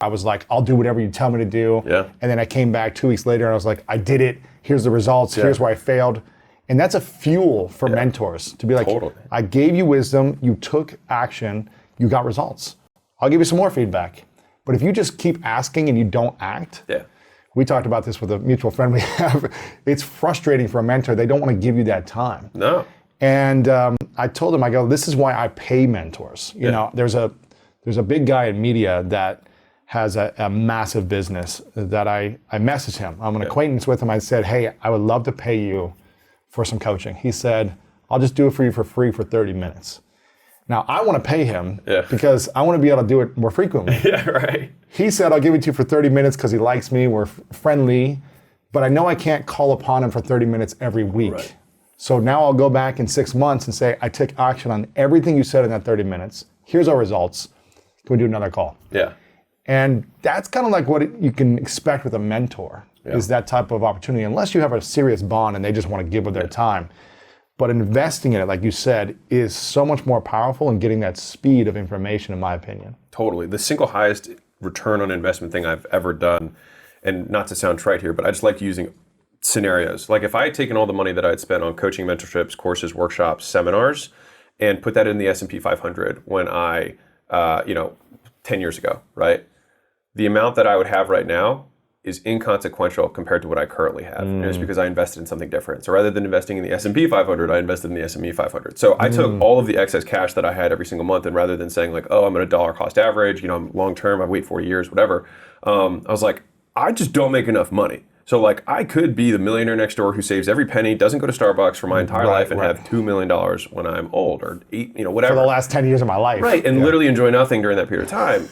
I was like, I'll do whatever you tell me to do. Yeah. And then I came back 2 weeks later and I was like, I did it. Here's the results. Here's where I failed. And that's a fuel for mentors to be like, Totally. I gave you wisdom, you took action, you got results. I'll give you some more feedback. But if you just keep asking and you don't act, we talked about this with a mutual friend we have, it's frustrating for a mentor. They don't want to give you that time. No. And I told him, I go, this is why I pay mentors. You know, there's a big guy in media that has a massive business that I messaged him. I'm an acquaintance with him. I said, hey, I would love to pay you for some coaching. He said, I'll just do it for you for free for 30 minutes. Now, I want to pay him because I want to be able to do it more frequently. Right. He said, I'll give it to you for 30 minutes because he likes me, we're friendly, but I know I can't call upon him for 30 minutes every week. Right. So now I'll go back in 6 months and say, I took action on everything you said in that 30 minutes. Here's our results. Can we do another call? Yeah. And that's kind of like what you can expect with a mentor, is that type of opportunity, unless you have a serious bond and they just want to give of their time. But investing in it, like you said, is so much more powerful in getting that speed of information, in my opinion. Totally. The single highest return on investment thing I've ever done, and not to sound trite here, but I just like using scenarios. Like if I had taken all the money that I'd spent on coaching, mentorships, courses, workshops, seminars, and put that in the S&P 500 when I, 10 years ago, right? The amount that I would have right now is inconsequential compared to what I currently have. And it's because I invested in something different. So rather than investing in the S&P 500, I invested in the S&P 500. So I took all of the excess cash that I had every single month, and rather than saying like, oh, I'm at a dollar cost average, I'm long term, I wait 4 years, whatever. I was like, I just don't make enough money. So like I could be the millionaire next door who saves every penny, doesn't go to Starbucks for my entire life, and have $2 million when I'm old, or whatever. For the last 10 years of my life. Right, and literally enjoy nothing during that period of time.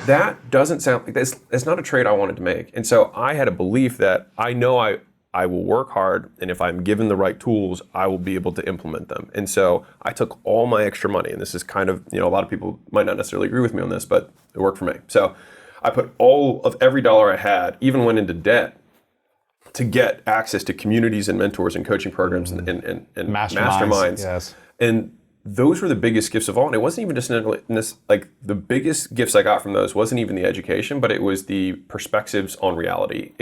That doesn't sound like that's not a trade I wanted to make. And so I had a belief that I know I will work hard, and if I'm given the right tools, I will be able to implement them. And so I took all my extra money, and this is kind of, a lot of people might not necessarily agree with me on this, but it worked for me. So I put all of every dollar I had, even went into debt, to get access to communities and mentors and coaching programs and masterminds. Yes. And those were the biggest gifts of all. And it wasn't even just like the biggest gifts I got from those wasn't even the education, but it was the perspectives on reality.